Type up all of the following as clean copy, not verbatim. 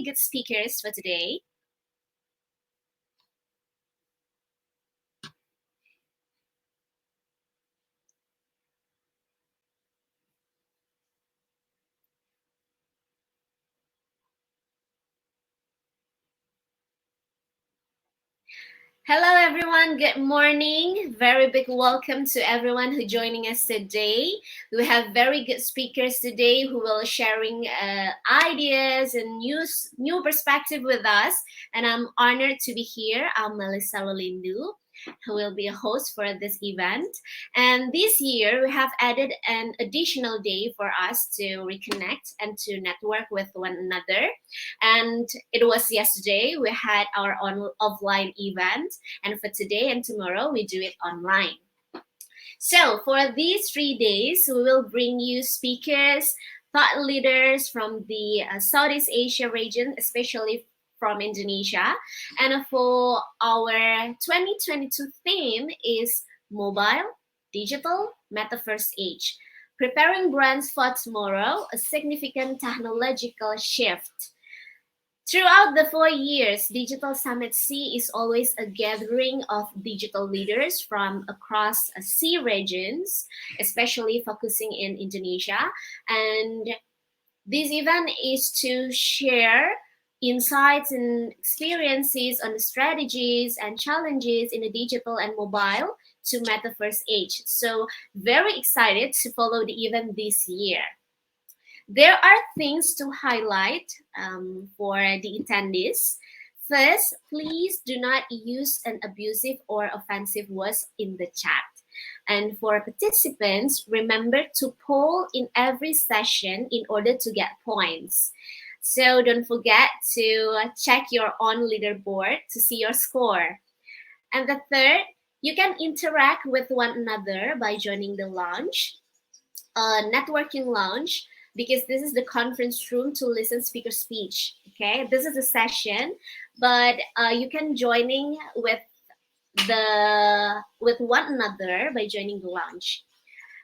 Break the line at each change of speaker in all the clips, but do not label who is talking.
very good speakers for today. Hello everyone, good morning. Very big welcome to everyone who joining us today. We have very good speakers today who will sharing ideas and new perspective with us. And I'm honored to be here. I'm Melissa Lolindu, who will be a host for this event. And this year we have added an additional day for us to reconnect and to network with one another. And it was yesterday we had our offline event, and for today and tomorrow we do it online. So for these 3 days, we will bring you speakers, thought leaders from the Southeast Asia region, especially from Indonesia. And for our 2022 theme is mobile, digital, metaverse age. Preparing brands for tomorrow, a significant technological shift. Throughout the 4 years, Digital Summit C is always a gathering of digital leaders from across C regions, especially focusing in Indonesia. And this event is to share insights and experiences on the strategies and challenges in the digital and mobile to metaverse age. So very excited to follow the event this year. There are things to highlight for the attendees. First, please do not use an abusive or offensive words in the chat. And for participants, remember to poll in every session in order to get points. So don't forget to check your own leaderboard to see your score. And the third, you can interact with one another by joining the lounge, networking lounge, because this is the conference room to listen speaker speech. Okay, this is a session, but you can joining with one another by joining the lounge.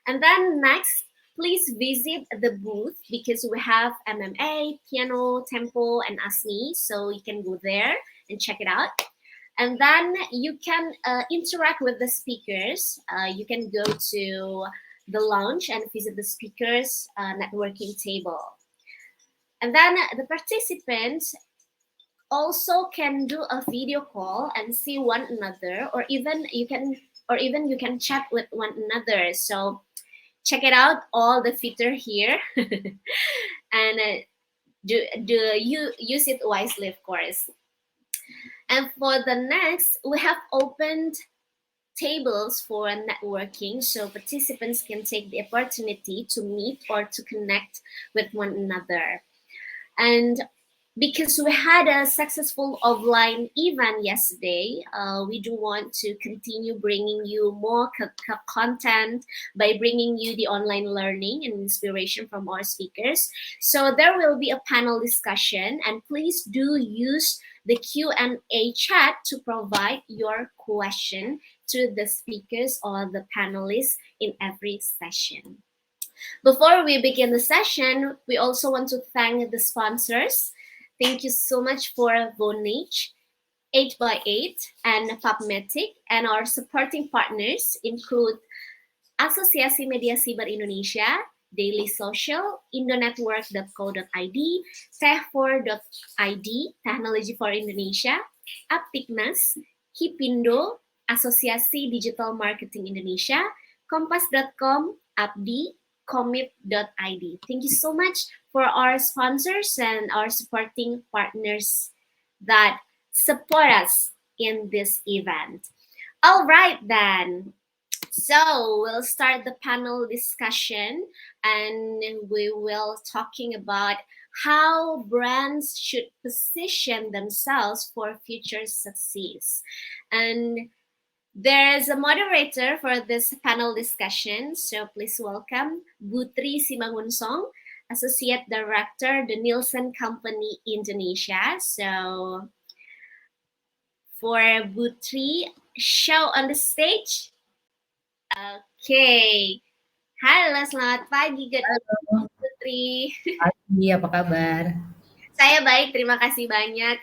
And then next, please visit the booth because we have MMA, piano, tempo, and ASMI, so you can go there and check it out. And then you can interact with the speakers. You can go to the lounge and visit the speakers networking table. And then the participants also can do a video call and see one another, or even you can chat with one another. So check it out, all the feature here, and you use it wisely, of course. And for the next, we have opened tables for networking, so participants can take the opportunity to meet or to connect with one another. And because we had a successful offline event yesterday, we do want to continue bringing you more content by bringing you the online learning and inspiration from our speakers. So there will be a panel discussion, and please do use the Q&A chat to provide your question to the speakers or the panelists in every session. Before we begin the session, we also want to thank the sponsors. Thank you so much for Vonage, 8x8, and PubMatic, and our supporting partners include Asosiasi Media Cyber Indonesia, Daily Social, indonetwork.co.id, tech4.id, Technology for Indonesia, Aptignas, Hipindo, Asosiasi Digital Marketing Indonesia, Kompas.com, Abdi, Commit.id. Thank you so much for our sponsors and our supporting partners that support us in this event. All right, then. So we'll start the panel discussion, and we will talking about how brands should position themselves for future success. And there's a moderator for this panel discussion, so please welcome Putri Simangunsong, Associate Director, the Nielsen Company, Indonesia. So for Putri, show on the stage. Okay. Halo, selamat pagi, Putri.
Pagi, apa kabar?
Saya baik, terima kasih banyak.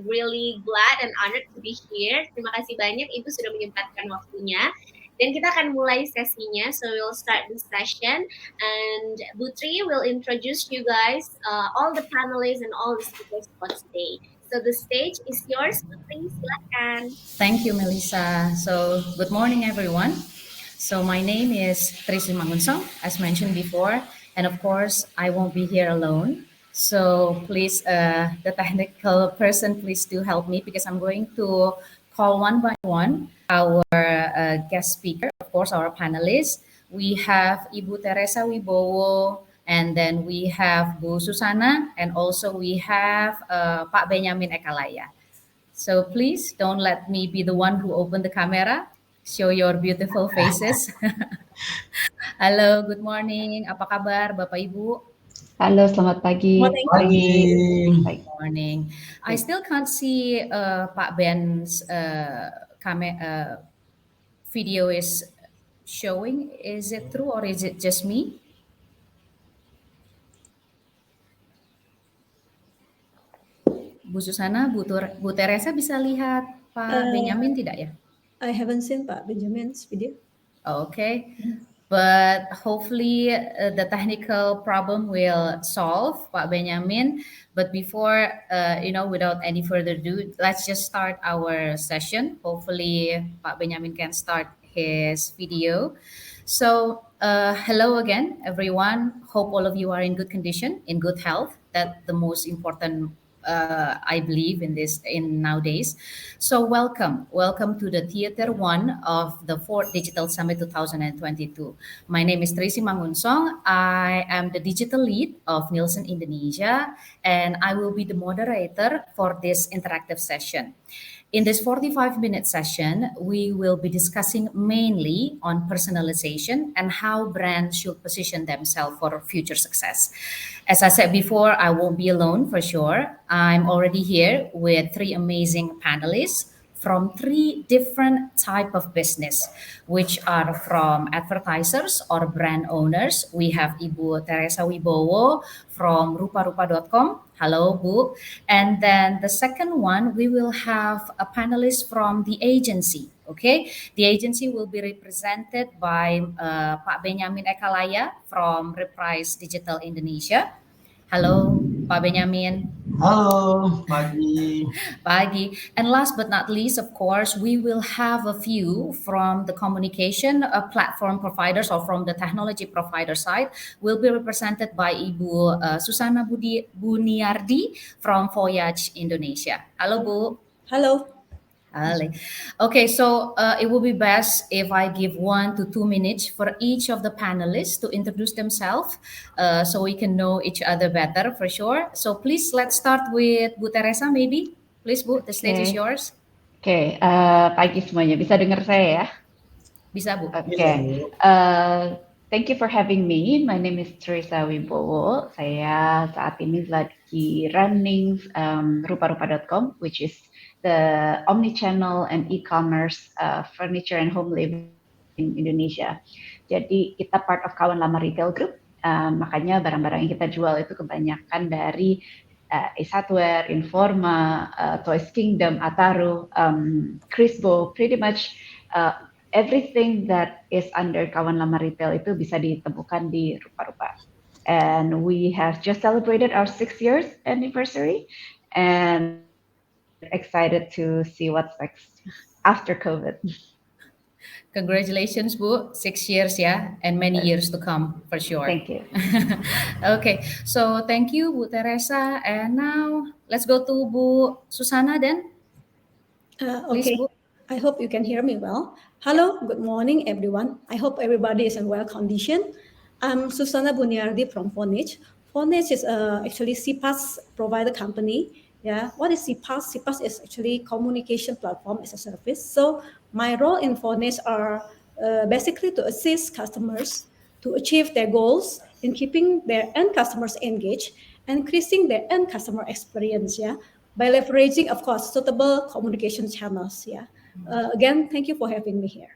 Really glad and honored to be here. Terima kasih banyak Ibu sudah menyempatkan waktunya. Dan kita akan mulai sesinya. So we'll start this session, and Butri will introduce you guys, all the panelists and all the speakers for today. So the stage is yours, Butri. Silakan.
Thank you, Melissa. So, good morning, everyone. So, my name is Teresa Simangunsong, as mentioned before, and of course, I won't be here alone. So, please, the technical person, please do help me because I'm going to call one by one our guest speaker, of course, our panelists. We have Ibu Teresa Wibowo, and then we have Bu Suzanna, and also we have Pak Benyamin Ekalaya. So please don't let me be the one who open the camera. Show your beautiful faces. Halo, good morning. Apa kabar Bapak Ibu?
Halo, selamat pagi.
Morning.
Good morning. I still can't see Pak Ben's video is showing. Is it true or is it just me? Bu Susana, Bu Teresa bisa lihat Pak Benyamin tidak ya?
I haven't seen Pak Benjamin's video.
Okay, but hopefully the technical problem will solve, Pak Benyamin. But before, without any further ado, let's just start our session. Hopefully, Pak Benyamin can start his video. So, hello again, everyone. Hope all of you are in good condition, in good health. That's the most important, I believe, in nowadays. So welcome to the Theater 1 of the 4th Digital Summit 2022. My name is Teresa Simangunsong. I am the digital lead of Nielsen Indonesia, and I will be the moderator for this interactive session. In this 45-minute session, we will be discussing mainly on personalization and how brands should position themselves for future success. As I said before, I won't be alone for sure. I'm already here with three amazing panelists from three different type of business, which are from advertisers or brand owners. We have Ibu Teresa Wibowo from ruparupa.com. Hello, Bu. And then the second one, we will have a panelist from the agency. Okay, the agency will be represented by Pak Benyamin Ekalaya from Reprise Digital Indonesia. Hello, Pak Benyamin.
Halo, pagi.
Pagi. And last but not least, of course, we will have a few from the communication platform providers or from the technology provider side will be represented by Ibu Suzanna Buniardi from Voyage Indonesia. Halo, Bu.
Hello.
Okay, so it will be best if I give 1 to 2 minutes for each of the panelists to introduce themselves so we can know each other better for sure. So please, let's start with Bu Teresa maybe. Please, Bu, the stage is yours.
Oke, pagi semuanya. Bisa dengar saya ya?
Bisa, Bu.
Oke. Thank you for having me. My name is Teresa Wibowo. Saya saat ini lagi running ruparupa.com, which is the omnichannel and e-commerce furniture and home living in Indonesia. Jadi kita part of Kawan Lama Retail Group, makanya barang-barang yang kita jual itu kebanyakan dari Ace Hardware, Informa, Toys Kingdom, Ataru, Crispo, pretty much everything that is under Kawan Lama Retail itu bisa ditemukan di Rupa-Rupa. And we have just celebrated our 6 years anniversary and excited to see what's next after COVID.
Congratulations, Bu. 6 years, yeah, and many years to come for sure.
Thank you.
Okay, so thank you, Bu Teresa. And now let's go to Bu Suzanna then. Please,
Okay.
Bu.
I hope you can hear me well. Hello, good morning, everyone. I hope everybody is in well condition. I'm Suzanna Buniardi from Vonage. Vonage is actually CPaaS provider company. Yeah, what is CPaaS? CPaaS is actually communication platform as a service. So my role in Vonage are basically to assist customers to achieve their goals in keeping their end customers engaged and increasing their end customer experience. Yeah, by leveraging, of course, suitable communication channels. Yeah. Again, thank you for having me here.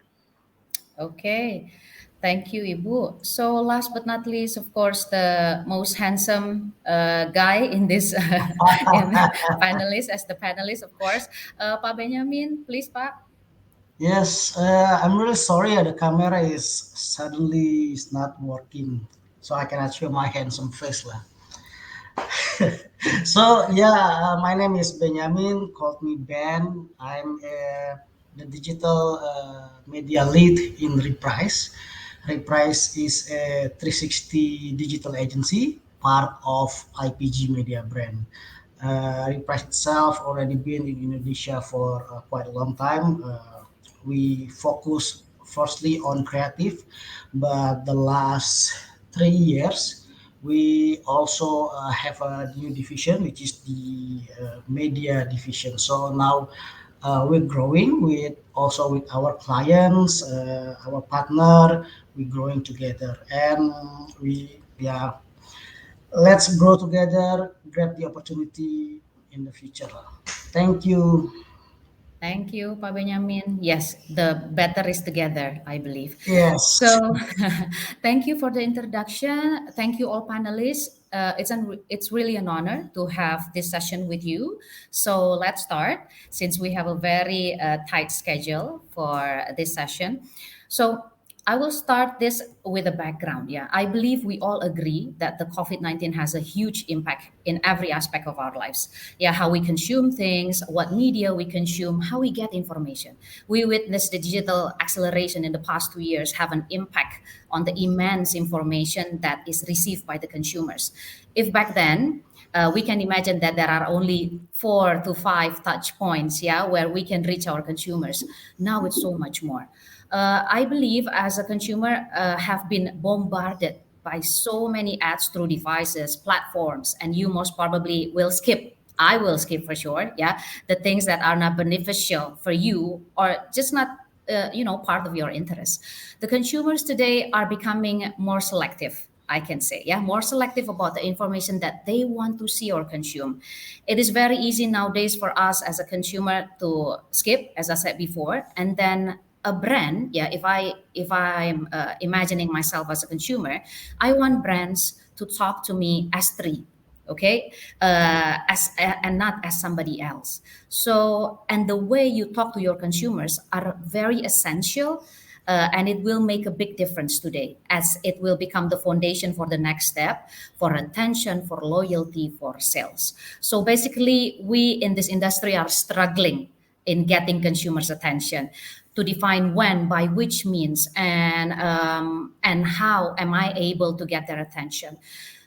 Okay, Thank you, Ibu. So last but not least, of course, the most handsome guy in this in panelist as the panelist, of course, Pak Benyamin, please, Pak.
Yes, I'm really sorry. The camera is suddenly is not working, so I cannot show my handsome face lah. So yeah, my name is Benyamin. Called me Ben. I'm the digital media lead in Reprise. Reprise is a 360 digital agency, part of IPG Media brand. Reprise itself already been in Indonesia for quite a long time. We focus firstly on creative, but the last 3 years we also have a new division, which is the media division. So now we're growing with also with our clients, our partner. We're growing together, and we yeah, let's grow together, grab the opportunity in the future. Thank you.
Thank you, Pak Benyamin. Yes, the better is together, I believe.
Yes.
So, thank you for the introduction. Thank you, all panelists. It's really an honor to have this session with you. So let's start since we have a very tight schedule for this session. So I will start this with a background. Yeah, I believe we all agree that the COVID-19 has a huge impact in every aspect of our lives. Yeah, how we consume things, what media we consume, how we get information. We witnessed the digital acceleration in the past 2 years have an impact on the immense information that is received by the consumers. If back then, we can imagine that there are only 4 to 5 touch points, yeah, where we can reach our consumers. Now it's so much more. I believe as a consumer have been bombarded by so many ads through devices, platforms, and you most probably will skip. I will skip for sure. Yeah, the things that are not beneficial for you or just not part of your interest. The consumers today are becoming more selective. I can say, yeah, more selective about the information that they want to see or consume. It is very easy nowadays for us as a consumer to skip, as I said before, and then a brand, yeah, if I'm imagining myself as a consumer, I want brands to talk to me as three, okay, as and not as somebody else. So and the way you talk to your consumers are very essential, and it will make a big difference today as it will become the foundation for the next step for attention, for loyalty, for sales. So basically we in this industry are struggling in getting consumers attention to define when, by which means, and how am I able to get their attention.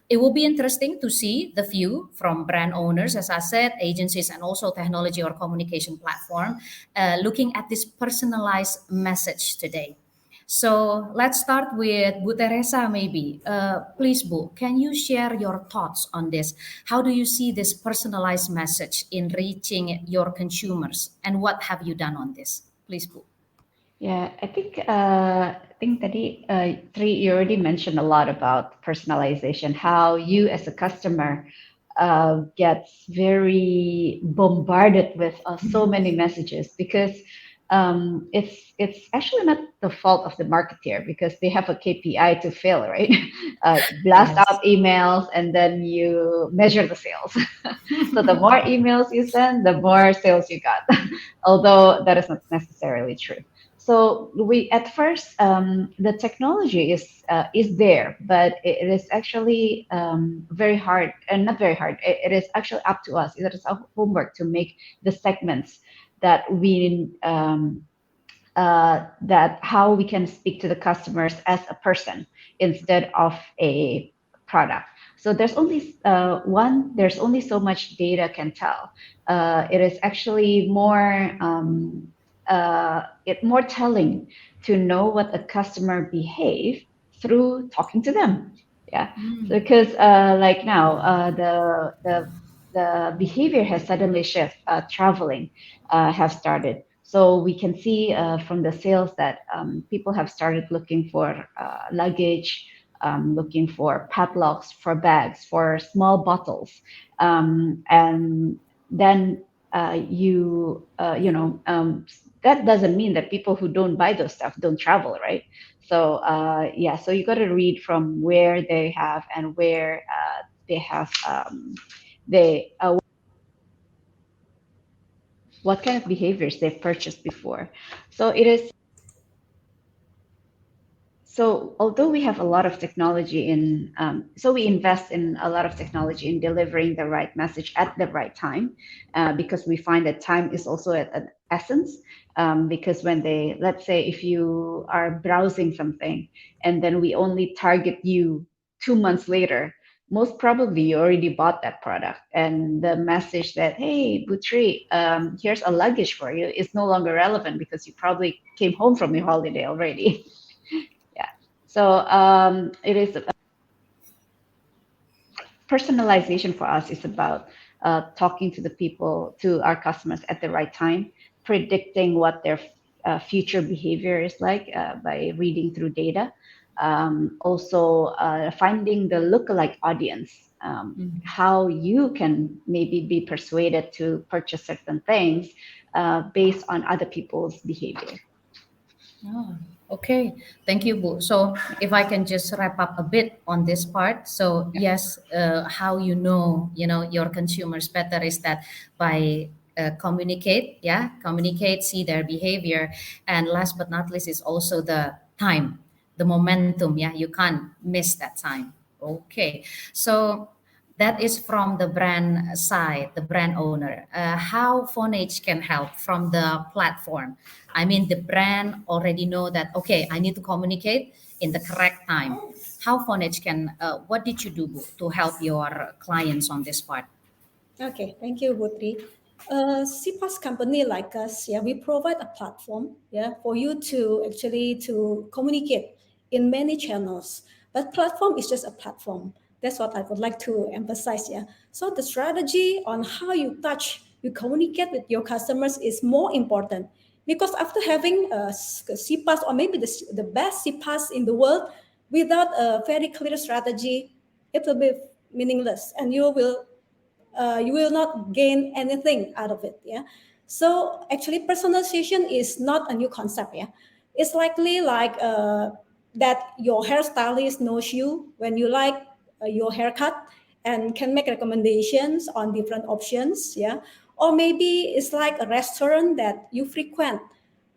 It will be interesting to see the view from brand owners, as I said, agencies, and also technology or communication platform, looking at this personalized message today. So let's start with Bu Teresa, maybe. Please, Bu, can you share your thoughts on this? How do you see this personalized message in reaching your consumers, and what have you done on this? Please, Bu.
Yeah, I think tadi Tri, you already mentioned a lot about personalization, how you as a customer gets very bombarded with so many messages because it's actually not the fault of the marketer because they have a KPI to fill, right? Blast
Yes.
out emails and then you measure the sales. So the more emails you send, the more sales you got, although that is not necessarily true. So we at first the technology is there, but it is actually very hard, and not very hard. It is actually up to us. It is our homework to make the segments that we that how we can speak to the customers as a person instead of a product. So there's only there's only so much data can tell. It is actually more telling to know what a customer behave through talking to them. Yeah, so because like now the behavior has suddenly shift. Traveling have started, so we can see from the sales that people have started looking for luggage, looking for padlocks, for bags, for small bottles, and then you know that doesn't mean that people who don't buy those stuff don't travel, right? So yeah, so you got to read from where they have and where they have they what kind of behaviors they've purchased before. So it is. So although we have a lot of technology in, so we invest in a lot of technology in delivering the right message at the right time, because we find that time is also an essence. Because when they, let's say, if you are browsing something and then we only target you 2 months later, most probably you already bought that product, and the message that, hey, Butri, here's a luggage for you, is no longer relevant because you probably came home from your holiday already. Yeah. So it is personalization for us is about talking to the people, to our customers at the right time, predicting what their future behavior is like by reading through data. Also, finding the lookalike audience, how you can maybe be persuaded to purchase certain things based on other people's behavior.
Oh, okay. Thank you, Bu. So if I can just wrap up a bit on this part. So yes, how you know your consumers better is that by communicate, yeah, communicate, see their behavior, and last but not least is also the time, the momentum. Yeah, you can't miss that time. Okay, so that is from the brand side, the brand owner. How Vonage can help from the platform? I mean, the brand already know that, okay, I need to communicate in the correct time. How Vonage can, what did you do to help your clients on this part?
Okay, thank you, Putri. CPaaS company like us, yeah, we provide a platform, yeah, for you to actually to communicate in many channels. But platform is just a platform. That's what I would like to emphasize, yeah. So the strategy on how you touch, you communicate with your customers is more important because after having a CPaaS or maybe the best CPaaS in the world, without a very clear strategy, it will be meaningless and you will not gain anything out of it. Yeah. So actually, personalization is not a new concept. Yeah. It's likely like that your hairstylist knows you when you like your haircut and can make recommendations on different options. Yeah. Or maybe it's like a restaurant that you frequent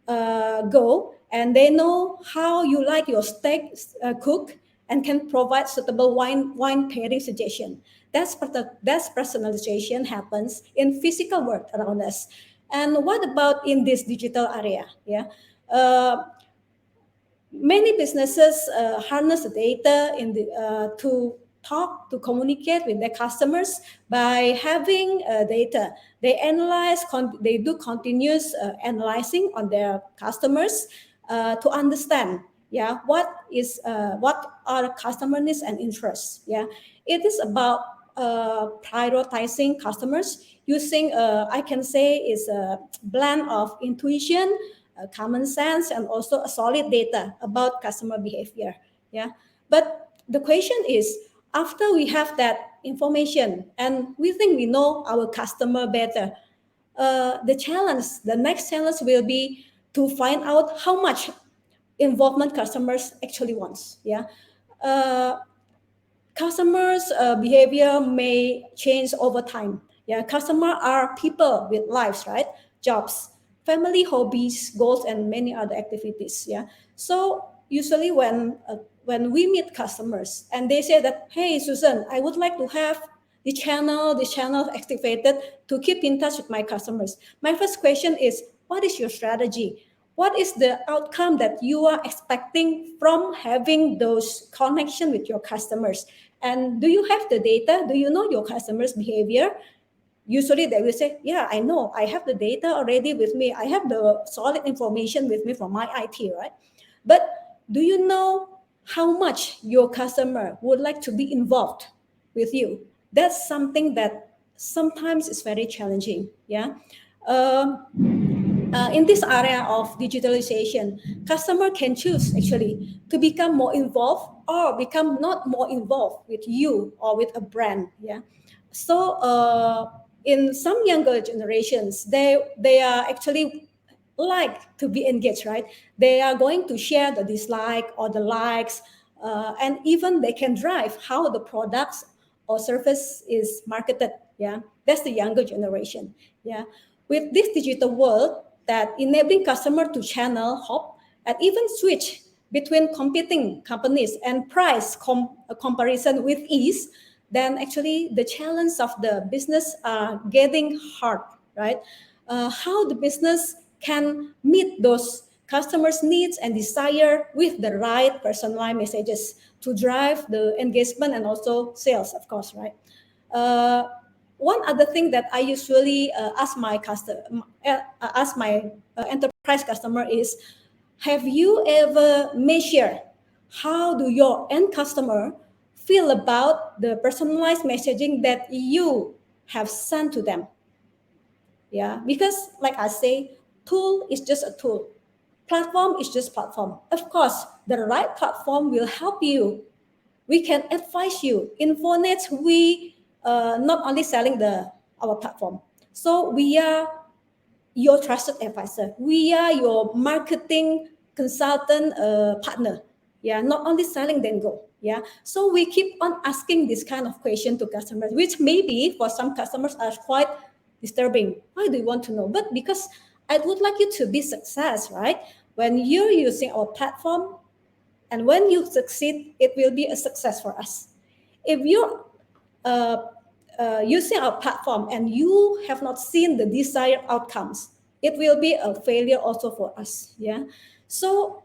go and they know how you like your steak cooked and can provide suitable wine pairing suggestion. That's personalization happens in physical world around us. And what about in this digital area? Yeah, uh, many businesses harness the data to talk to communicate with their customers by having data. They they do continuous analyzing on their customers to understand, yeah, what are customer needs and interests. Yeah, it is about prioritizing customers using I can say is a blend of intuition, common sense, and also a solid data about customer behavior. Yeah, but the question is, after we have that information and we think we know our customer better, the next challenge will be to find out how much involvement customers actually wants. Yeah, uh, customers' behavior may change over time. Yeah, customer are people with lives, right? Jobs, family, hobbies, goals, and many other activities. Yeah. So usually when we meet customers and they say that, hey, Susan, I would like to have this channel activated to keep in touch with my customers. My first question is, what is your strategy? What is the outcome that you are expecting from having those connection with your customers? And do you have the data? Do you know your customers' behavior? Usually they will say, yeah, I know. I have the data already with me. I have the solid information with me from my IT, right? But do you know how much your customer would like to be involved with you? That's something that sometimes is very challenging. Yeah. In this area of digitalization, customer can choose actually to become more involved or become not more involved with you or with a brand. Yeah. So in some younger generations, they are actually like to be engaged, right? They are going to share the dislike or the likes, and even they can drive how the products or service is marketed. Yeah, that's the younger generation. Yeah, with this digital world that enabling customer to channel, hop, and even switch between competing companies and price comparison with ease, then actually the challenge of the business are getting hard, right? How the business can meet those customers' needs and desire with the right personalized messages to drive the engagement and also sales, of course, right? Uh, One other thing that I usually ask my enterprise customer is, have you ever measured how do your end customer feel about the personalized messaging that you have sent to them? Yeah, because like I say, tool is just a tool. Platform is just platform. Of course, the right platform will help you. We can advise you. In Vonage, we not only selling our platform. So we are your trusted advisor. We are your marketing consultant partner. Yeah, not only selling then go. Yeah, so we keep on asking this kind of question to customers, which maybe for some customers are quite disturbing. Why do you want to know? But because I would like you to be success, right? When you're using our platform, and when you succeed, it will be a success for us. If you uh, using our platform and you have not seen the desired outcomes, it will be a failure also for us. Yeah. So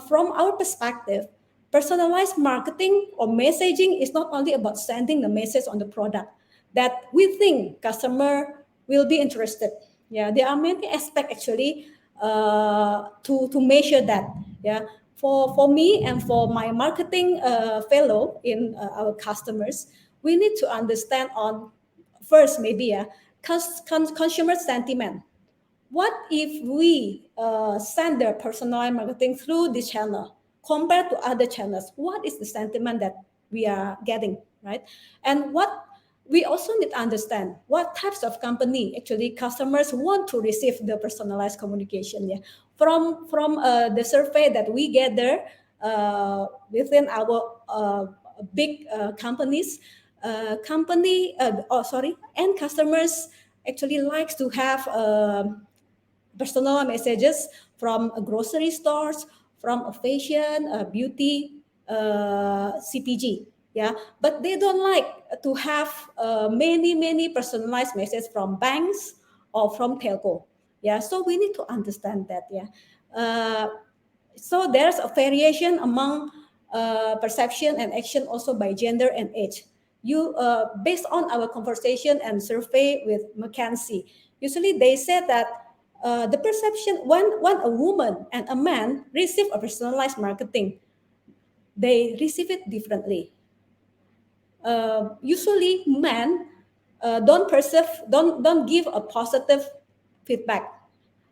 from our perspective, personalized marketing or messaging is not only about sending the message on the product that we think customer will be interested. Yeah, there are many aspects actually to measure that. Yeah, for me and for my marketing fellow in our customers, we need to understand on first maybe consumer sentiment. What if we send their personalized marketing through this channel compared to other channels? What is the sentiment that we are getting, right? And what we also need to understand what types of company actually customers want to receive the personalized communication. Yeah, from the survey that we gather within our big companies, end customers actually likes to have personal messages from grocery stores, from a fashion, beauty, CPG. Yeah, but they don't like to have many personalized messages from banks or from telco. Yeah, so we need to understand that. Yeah, so there's a variation among perception and action also by gender and age. You based on our conversation and survey with McKinsey, usually they said that the perception when a woman and a man receive a personalized marketing, they receive it differently. Usually men don't give a positive feedback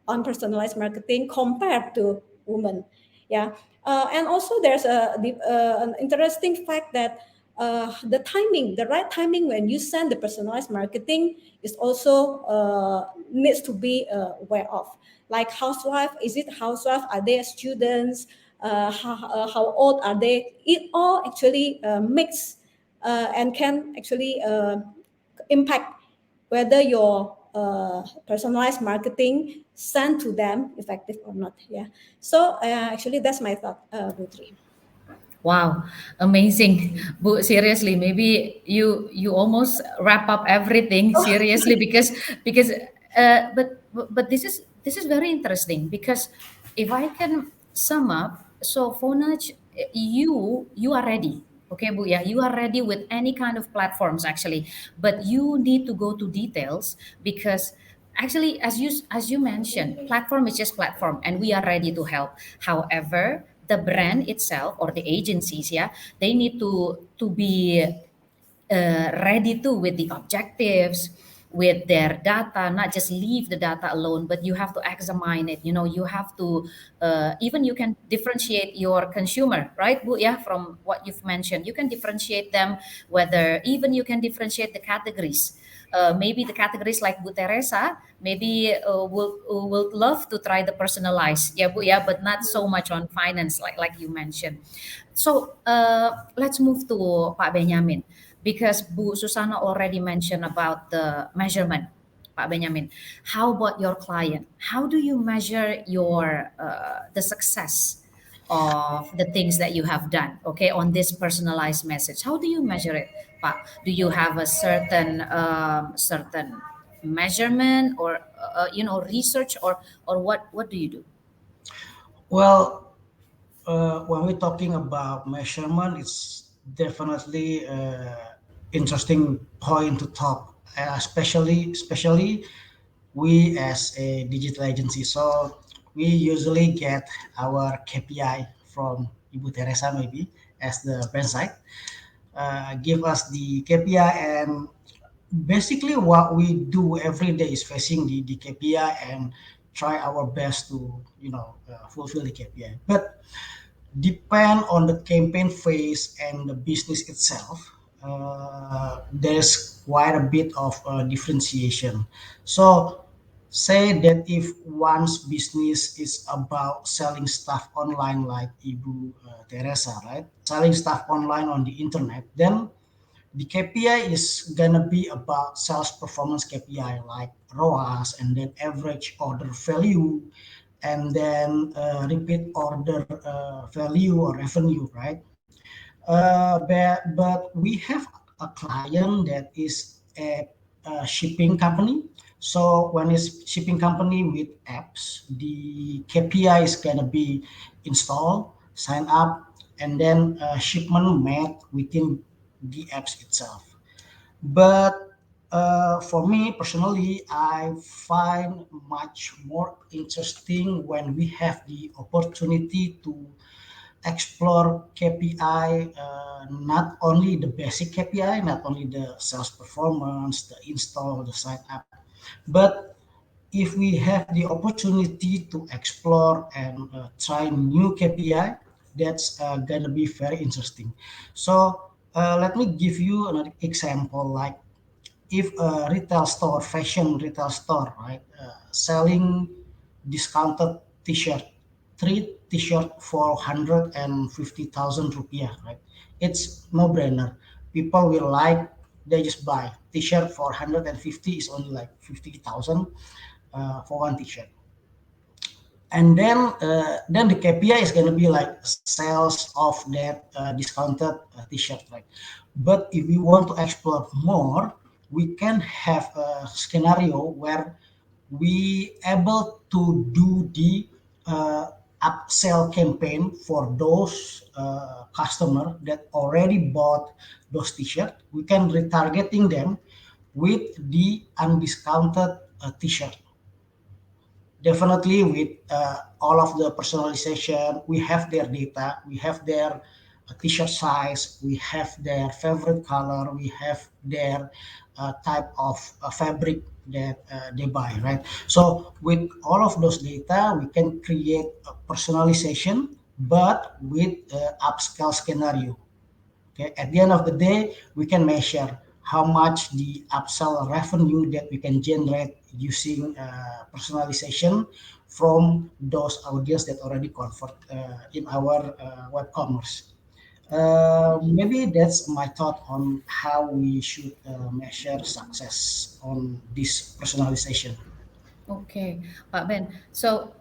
on personalized marketing compared to women. Yeah, and also there's an interesting fact that the right timing when you send the personalized marketing is also needs to be aware of. Like housewife, is it housewife? Are they students? How old are they? It all actually mix and can actually impact whether your personalized marketing sent to them effective or not. Yeah. So actually, that's my thought, Putri.
Wow, amazing, Bu. Seriously, maybe you almost wrap up everything seriously because but this is very interesting because if I can sum up, so Vonage, you are ready. Okay, Bu, yeah, you are ready with any kind of platforms actually, but you need to go to details because actually as you mentioned, platform is just platform and we are ready to help. However, the brand itself or the agencies, yeah, they need to be ready too with the objectives, with their data, not just leave the data alone, but you have to examine it. You have to even you can differentiate your consumer, right, Bu? Yeah, from what you've mentioned, you can differentiate them, whether even you can differentiate the categories. maybe the categories like Bu Teresa maybe will love to try the personalized, yeah, Bu, yeah, but not so much on finance like you mentioned. So let's move to Pak Benyamin because Bu Susana already mentioned about the measurement. Pak Benyamin, how about your client? How do you measure your the success of the things that you have done? Okay, on this personalized message, how do you measure it, Pak? Do you have a certain measurement or research or what do you do?
Well, when we're talking about measurement, it's definitely interesting point to talk, especially we as a digital agency. So we usually get our KPI from Ibu Teresa maybe as the brand site. Give us the KPI, and basically what we do every day is facing the KPI and try our best to fulfill the KPI. But depend on the campaign phase and the business itself. There's quite a bit of differentiation. So say that if one's business is about selling stuff online like Ibu Teresa, right? Selling stuff online on the internet, then the KPI is gonna be about sales performance KPI like ROAS and then average order value and then repeat order value or revenue, right? But we have a client that is a shipping company. So when it's shipping company with apps, the KPI is gonna be install, sign up, and then shipment made within the apps itself. But for me personally, I find much more interesting when we have the opportunity to explore KPI, not only the basic KPI, not only the sales performance, the install, the sign up, but if we have the opportunity to explore and try new KPI, that's gonna be very interesting. So let me give you another example. Like if a retail store, fashion retail store, right, selling discounted T-shirt, three T-shirt for 150,000 rupiah, right? It's no brainer. People will like, they just buy T-shirt for 150 is only like 50,000 for one T-shirt. And then the KPI is going to be like sales of that discounted T-shirt, right? But if we want to explore more, we can have a scenario where we able to do the upsell campaign for those customer that already bought those T-shirt. We can retargeting them with the undiscounted T-shirt. Definitely with all of the personalization, we have their data, we have their t-shirt size, we have their favorite color, we have their type of fabric that they buy, right? So with all of those data, we can create a personalization, but with upscale scenario. Okay, at the end of the day, we can measure how much the upsell revenue that we can generate using personalization from those audience that already convert in our web commerce. Maybe that's my thought on how we should measure success on this personalization.
Okay, Pak Ben. So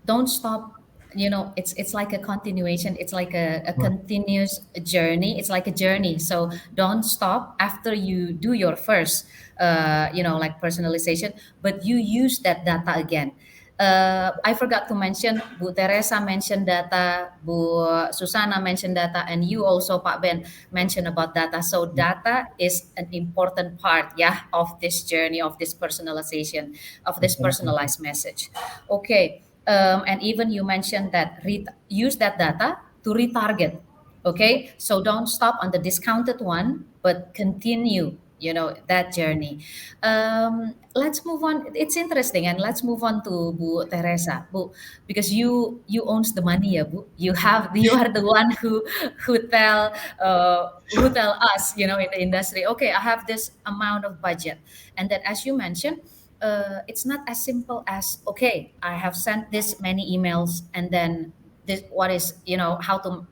don't stop. It's like a continuation. It's like a
Right.
continuous journey. It's like a journey. So don't stop after you do your first, like personalization. But you use that data again. I forgot to mention. Bu Teresa mentioned data. Bu Susana mentioned data, and you also, Pak Ben, mentioned about data. So data is an important part, yeah, of this journey of this personalization of this
Definitely.
personalized message. Okay, and even you mentioned that use that data to retarget. Okay, so don't stop on the discounted one, but continue. that journey. Let's move on. It's interesting, and let's move on to Bu Teresa, Bu, because you owns the money, ya, Bu. You are the one who tell us, in the industry, okay, I have this amount of budget, and then as you mentioned, it's not as simple as, okay, I have sent this many emails, and then this what is, how to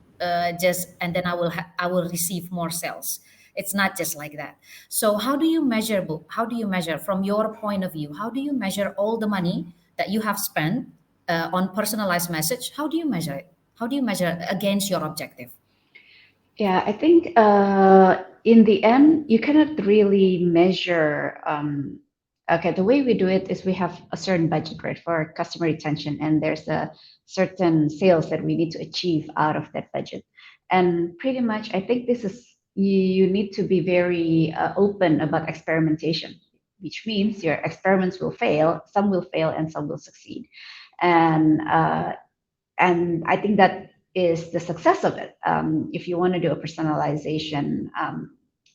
just, and then I will receive more sales. It's not just like that. So how do you measure, Bu? How do you measure from your point of view? How do you measure all the money that you have spent on personalized message? How do you measure it? How do you measure against your objective?
Yeah, I think in the end, you cannot really measure. Okay, the way we do it is we have a certain budget, right, for customer retention, and there's a certain sales that we need to achieve out of that budget. And pretty much, I think this is you need to be very open about experimentation, which means your experiments will fail, some will fail, and some will succeed. And I think that is the success of it. If you want to do a personalization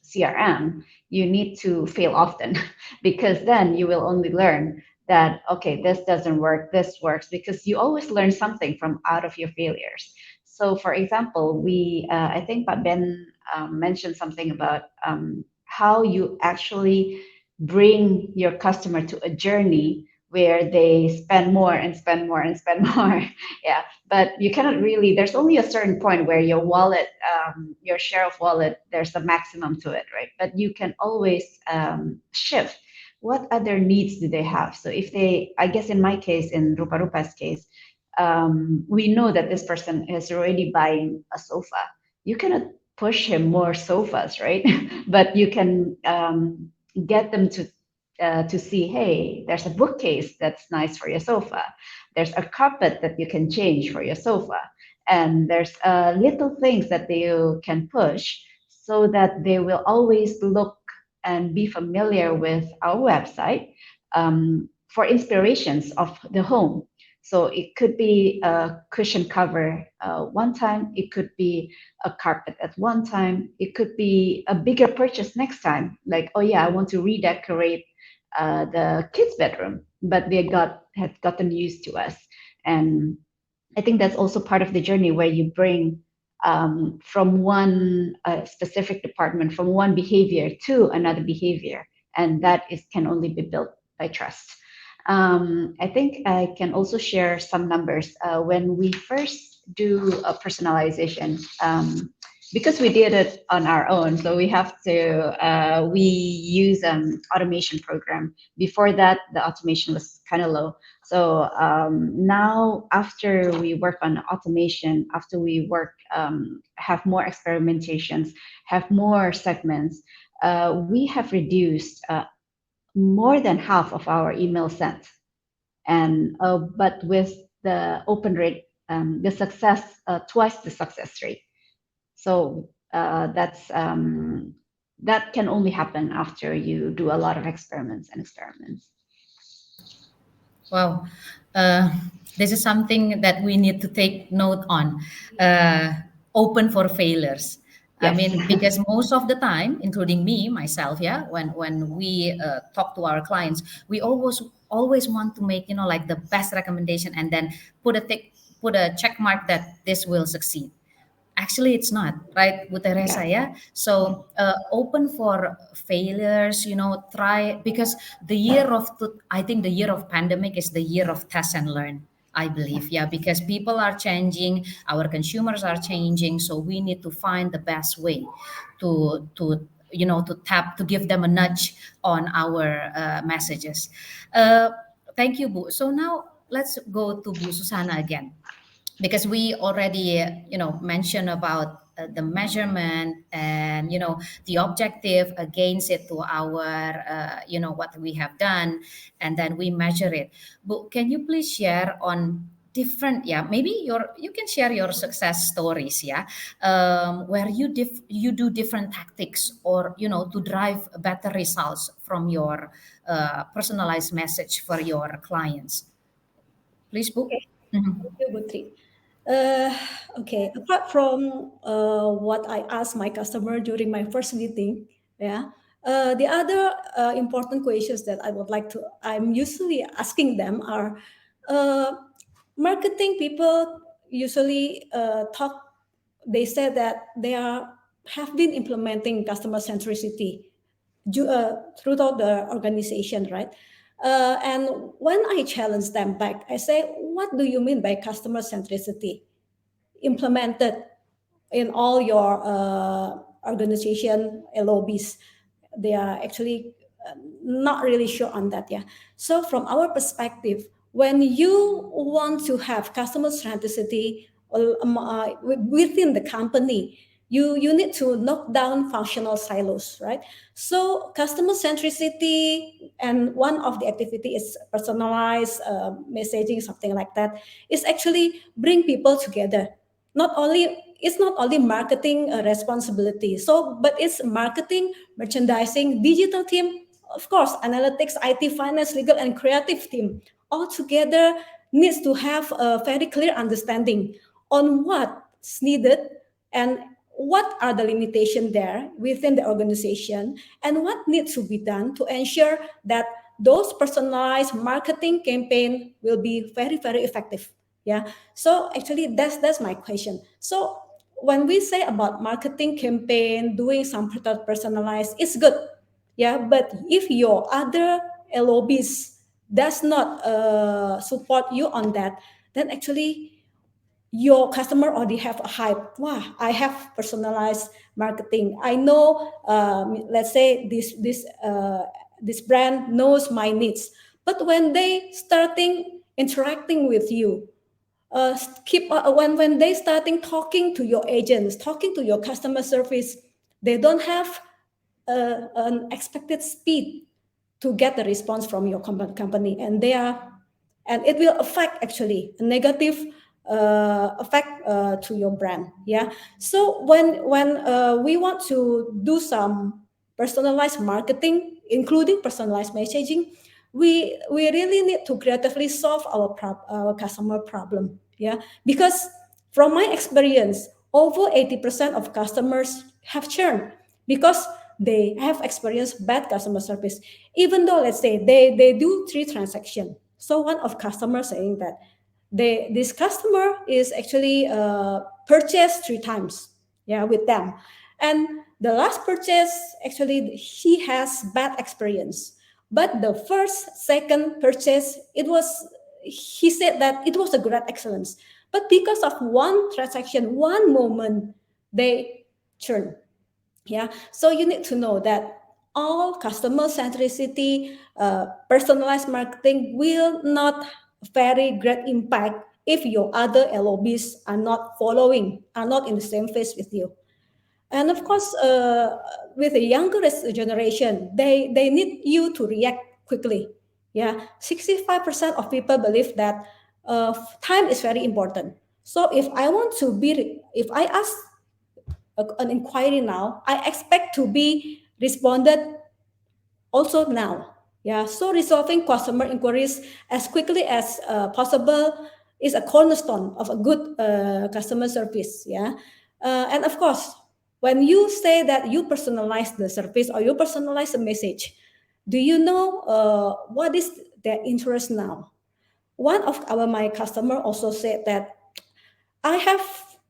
CRM, you need to fail often because then you will only learn that, okay, this doesn't work, this works, because you always learn something from out of your failures. So, for example, I think Pak Ben mentioned something about how you actually bring your customer to a journey where they spend more and spend more and spend more. Yeah, but you cannot really, there's only a certain point where your wallet, your share of wallet, there's a maximum to it, right? But you can always shift. What other needs do they have? So if they, I guess in my case, in Rupa Rupa's case, we know that this person is already buying a sofa. You cannot push him more sofas, right? But you can get them to see, hey, there's a bookcase that's nice for your sofa. There's a carpet that you can change for your sofa. And there's little things that you can push so that they will always look and be familiar with our website for inspirations of the home. So it could be a cushion cover one time, it could be a carpet at one time, it could be a bigger purchase next time. Like, oh yeah, I want to redecorate the kids' bedroom, but they had gotten used to us. And I think that's also part of the journey where you bring from one specific department, from one behavior to another behavior, and that is can only be built by trust. I think I can also share some numbers. When we first do a personalization, because we did it on our own, so we use automation program. Before that, the automation was kind of low. So now, after we work on automation, after we work, have more experimentations, have more segments, we have reduced more than half of our email sent. And but with the open rate, the success twice the success rate. So that can only happen after you do a lot of experiments and experiments.
Wow. Uh, this is something that we need to take note on. Open for failures. I
Yes.
mean, because most of the time, including me, myself, yeah, when we talk to our clients, we always want to make, like the best recommendation, and then put a check mark that this will succeed. Actually, it's not, right, Bu Teresa,
Yeah.
yeah? So open for failures, try, because I think the year of pandemic is the year of test and learn, I believe, yeah, because people are changing, our consumers are changing, so we need to find the best way to give them a nudge on our messages. Thank you, Bu. So now let's go to Bu Suzana again, because we already mentioned about the measurement and the objective against it to our what we have done, and then we measure it. But can you please share on different, yeah, maybe you can share your success stories, yeah, where you do different tactics, or to drive better results from your personalized message for your clients, please, Bu.
Okay,
Mhm.
thank you, Putri. Uh, okay, apart from what I asked my customer during my first meeting, yeah, The other important questions that I'm usually asking them are, uh, marketing people usually they say that have been implementing customer centricity throughout the organization, right? And when I challenge them back, I say, what do you mean by customer centricity implemented in all your organization LOBs? They are actually not really sure on that. Yeah. So from our perspective, when you want to have customer centricity within the company, you need to knock down functional silos, right? So customer centricity, and one of the activity is personalized messaging, something like that, is actually bring people together. Not only It's not only marketing responsibility, so but it's marketing, merchandising, digital team, of course, analytics, IT, finance, legal, and creative team all together needs to have a very clear understanding on what's needed and what are the limitations there within the organization, and what needs to be done to ensure that those personalized marketing campaign will be very, very effective. Yeah. So actually that's my question. So when we say about marketing campaign, doing some personalized, it's good. Yeah. But if your other LOBs does not support you on that, then actually your customer already have a hype. Wow, I have personalized marketing. I know, let's say this brand knows my needs. But when they starting interacting with you, keep when they starting talking to your agents, talking to your customer service, they don't have an expected speed to get the response from your company, and it will affect actually a negative effect to your brand. Yeah. So when we want to do some personalized marketing, including personalized messaging, we really need to creatively solve our customer problem. Yeah. Because from my experience, over 80% of customers have churned because they have experienced bad customer service. Even though, let's say, they do 3 transactions. So one of customers saying that this customer is actually purchased 3 times, yeah, with them, and the last purchase actually he has bad experience, but the first second purchase, it was, he said that it was a great excellence, but because of one transaction, one moment, they churn. Yeah. So you need to know that all customer centricity, personalized marketing will not very great impact if your other LOBs are not following, are not in the same phase with you. And of course, with the younger generation, they need you to react quickly. Yeah, 65% of people believe that time is very important. So if I ask an inquiry now, I expect to be responded also now. Yeah, so resolving customer inquiries as quickly as possible is a cornerstone of a good customer service. Yeah, and of course, when you say that you personalize the service or you personalize the message, do you know what is their interest now? One of my customer also said that I have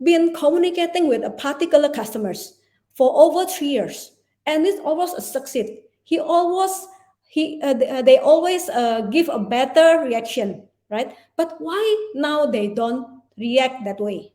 been communicating with a particular customers for over 3 years, and it always a succeed. They always give a better reaction, right? But why now they don't react that way?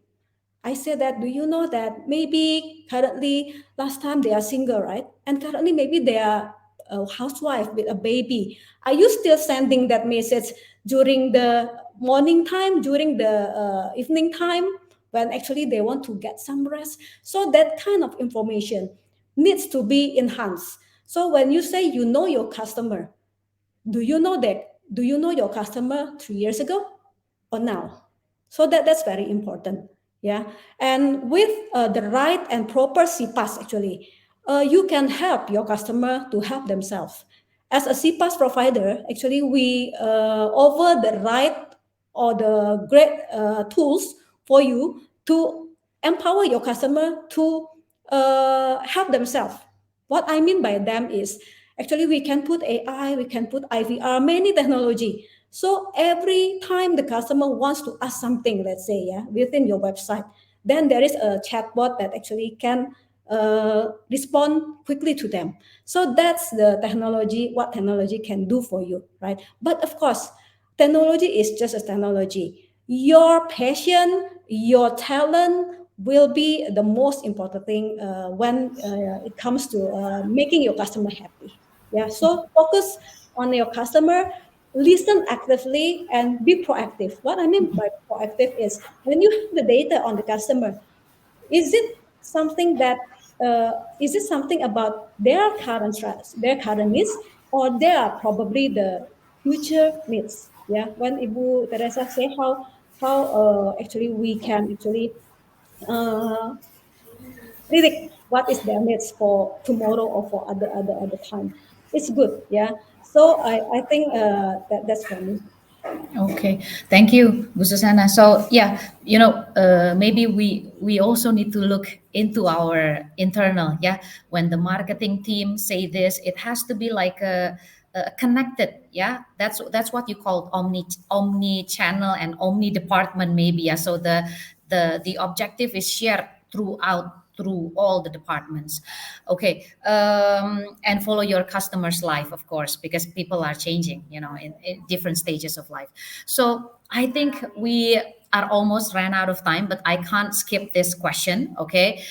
I said that, do you know that maybe currently, last time they are single, right? And currently maybe they are a housewife with a baby. Are you still sending that message during the morning time, during the evening time, when actually they want to get some rest? So that kind of information needs to be enhanced. So when you say you know your customer, do you know that? Do you know your customer 3 years ago or now? So that's very important. Yeah. And with the right and proper CPAS, actually, you can help your customer to help themselves. As a CPAS provider, actually, we offer the right or the great tools for you to empower your customer to help themselves. What I mean by them is actually we can put AI, we can put IVR, many technology. So every time the customer wants to ask something, let's say, yeah, within your website, then there is a chatbot that actually can respond quickly to them. So that's the technology, what technology can do for you, right? But of course, technology is just a technology. Your passion, your talent will be the most important thing when it comes to making your customer happy. Yeah, so focus on your customer, listen actively, and be proactive. What I mean by proactive is when you have the data on the customer, is it something that is it something about their current stress, their current needs, or they are probably the future needs? Yeah, when Ibu Teresa say how actually we can actually uh, predict what is their needs for tomorrow or for other time. It's good, yeah. So I think that's for me.
Okay, thank you, Bu Susanna. So yeah, maybe we also need to look into our internal. Yeah, when the marketing team say this, it has to be like a connected. Yeah, that's what you call omni channel and omni department maybe. Yeah, so the objective is shared through all the departments. Okay, and follow your customer's life, of course, because people are changing, in different stages of life. So I think we are almost ran out of time, but I can't skip this question. Okay,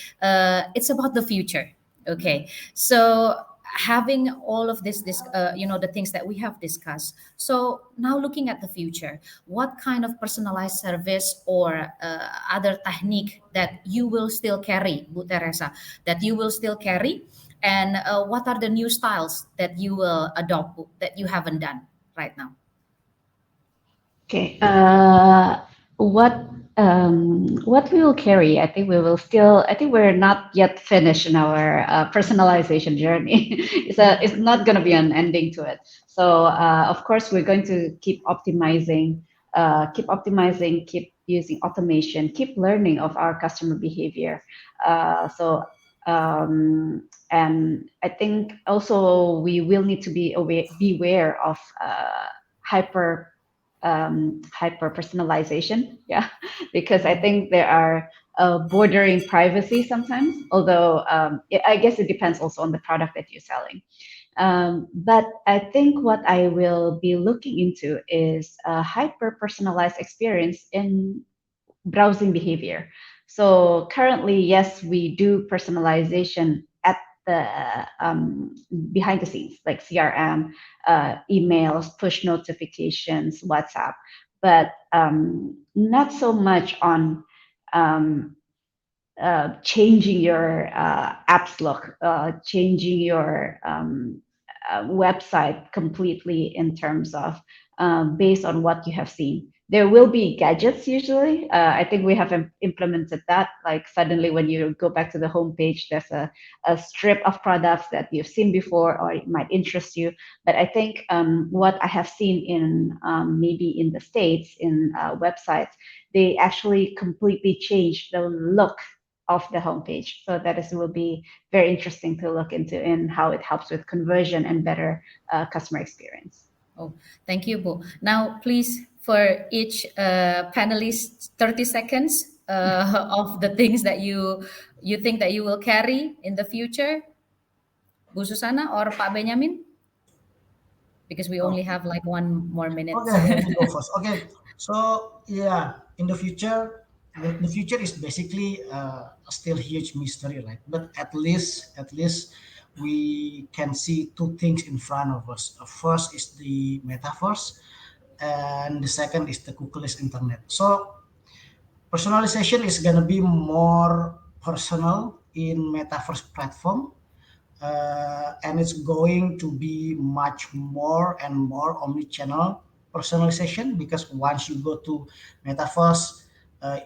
it's about the future. Okay, so having all of this, the things that we have discussed. So now looking at the future, what kind of personalized service or other technique that you will still carry, Bu Teresa, that you will still carry, and what are the new styles that you will adopt that you haven't done right now?
Okay. What what we will carry? I think we will still. I think we're not yet finished in our personalization journey. It's not going to be an ending to it. So of course we're going to keep optimizing, keep using automation, keep learning of our customer behavior. And I think also we will need to beware of hyper personalization. Yeah, because I think there are bordering privacy sometimes, although I guess it depends also on the product that you're selling. But I think what I will be looking into is a hyper personalized experience in browsing behavior. So currently, yes, we do personalization at the behind the scenes, like CRM, emails, push notifications, WhatsApp, but not so much on changing your apps look, changing your website completely in terms of based on what you have seen. There will be gadgets usually. I think we have implemented that. Like suddenly, when you go back to the homepage, there's a strip of products that you've seen before or it might interest you. But I think what I have seen in maybe in the States, in websites, they actually completely changed the look of the homepage. So that is will be very interesting to look into in how it helps with conversion and better customer experience.
Oh, thank you, Bu. Now, please, for each panelist, 30 seconds of the things that you think that you will carry in the future, Bu Susana or Pak Benyamin, because we only have like 1 more minute.
Okay, let me go first. Okay, so yeah, in the future, the future is basically still huge mystery, right? But at least we can see two things in front of us. First is the metaverse, and the second is the cookieless internet. So personalization is gonna be more personal in metaverse platform, and it's going to be much more and more omni-channel personalization, because once you go to metaverse,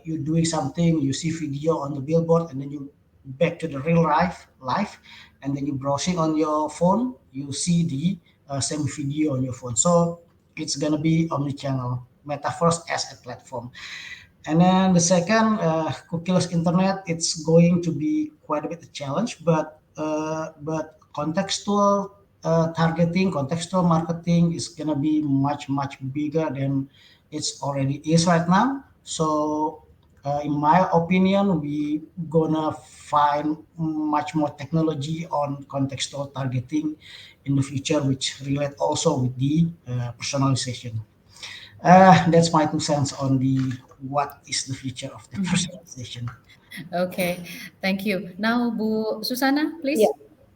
you're doing something, you see video on the billboard, and then you back to the real life, and then you're browsing on your phone, you see the same video on your phone. So it's gonna be omni-channel metaverse as a platform. And then the second, cookieless internet, it's going to be quite a bit a challenge, but but contextual targeting, contextual marketing is gonna be much bigger than it's already is right now. So, in my opinion, we gonna find much more technology on contextual targeting in the future, which relate also with the personalization. That's my 2 cents on the what is the future of the personalization.
Okay, thank you. Now, Bu Susana,
Yeah,
please.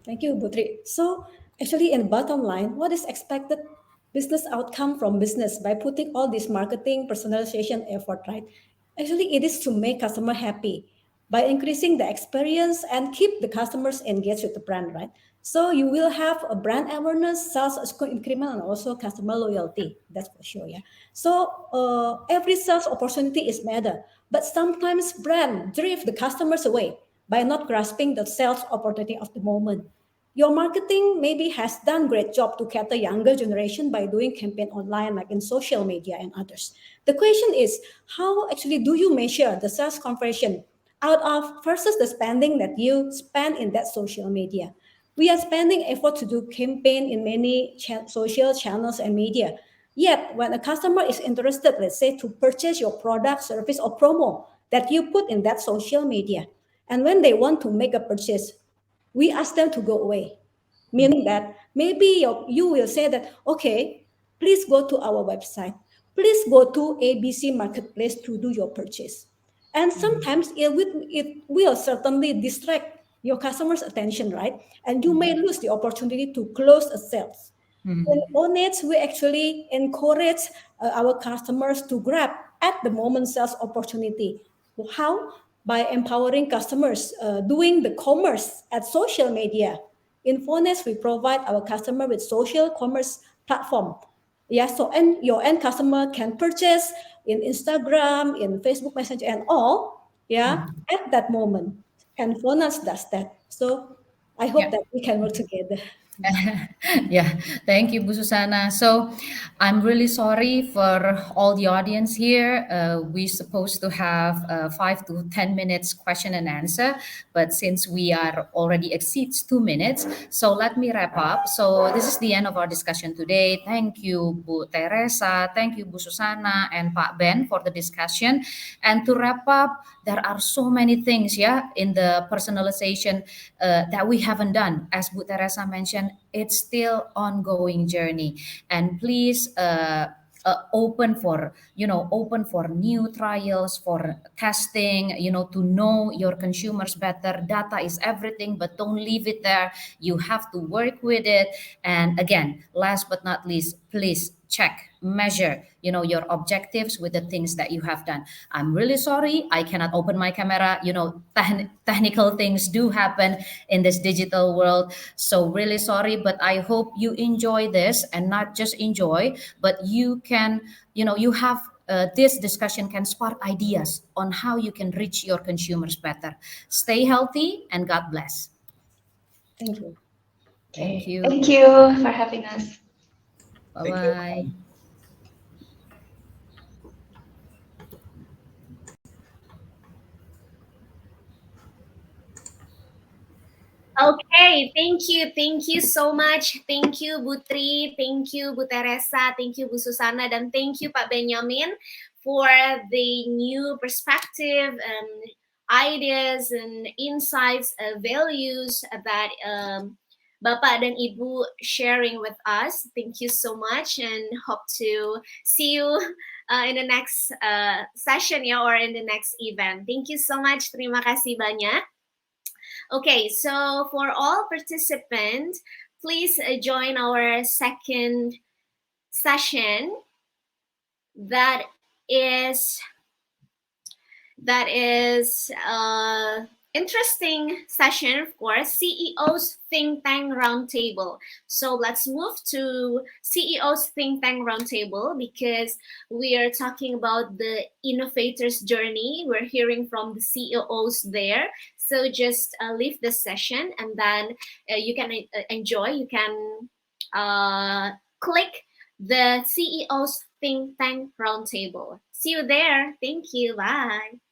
thank you, Butri. So, actually, in bottom line, what is expected business outcome from business by putting all this marketing personalization effort, right? Actually, it is to make customer happy by increasing the experience and keep the customers engaged with the brand, right? So you will have a brand awareness, sales increment, and also customer loyalty. That's for sure, yeah. So every sales opportunity is matter, but sometimes brand drive the customers away by not grasping the sales opportunity of the moment. Your marketing maybe has done great job to cater younger generation by doing campaign online like in social media and others. The question is, how actually do you measure the sales conversion out of versus the spending that you spend in that social media? We are spending effort to do campaign in many social channels and media. Yet, when a customer is interested, let's say, to purchase your product, service, or promo that you put in that social media, and when they want to make a purchase, we ask them to go away. Meaning that maybe you will say that, okay, please go to our website. Please go to ABC Marketplace to do your purchase. And sometimes it will certainly distract your customer's attention, right? And you may lose the opportunity to close a sales. In
Mhm.
Vonage, we actually encourage our customers to grab at the moment sales opportunity. How? By empowering customers doing the commerce at social media. In Vonage, we provide our customer with social commerce platform. Yeah, so and your end customer can purchase in Instagram, in Facebook Messenger, and all. Yeah, at that moment, and Vonage does that. So I hope
Yeah.
that we can work together.
Yeah, thank you, Bu Susana. So, I'm really sorry for all the audience here. We supposed to have 5 to 10 minutes question and answer, but since we are already exceeds 2 minutes, so let me wrap up. So this is the end of our discussion today. Thank you, Bu Teresa. Thank you, Bu Susana and Pak Ben for the discussion. And to wrap up, there are so many things, yeah, in the personalization that we haven't done. As Bu Teresa mentioned, it's still ongoing journey. And please open for open for new trials, for testing, to know your consumers better. Data is everything, but don't leave it there. You have to work with it. And again, last but not least, please check, measure, your objectives with the things that you have done. I'm really sorry I cannot open my camera. Technical things do happen in this digital world, so really sorry, but I hope you enjoy this, and not just enjoy, but you can, you have this discussion can spark ideas on how you can reach your consumers better. Stay healthy and God bless.
Thank you.
Thank
Okay,
you.
thank you for having us.
Bye
Thank you.
bye.
Okay, thank you so much. Thank you, Butri. Thank you, Bu Teresa. Thank you, Bu Susana. Dan thank you, Pak Benyamin, for the new perspective and ideas and insights, values that Bapak dan Ibu sharing with us. Thank you so much, and hope to see you in the next session, ya, or in the next event. Thank you so much. Terima kasih banyak. Okay, so for all participants, please join our second session. That is interesting session, of course, CEO's Think Tank Roundtable. So let's move to CEO's Think Tank Roundtable, because we are talking about the innovators' journey. We're hearing from the CEOs there. So just leave the session, and then you can enjoy. You can click the CEO's Think Tank Roundtable. See you there. Thank you. Bye.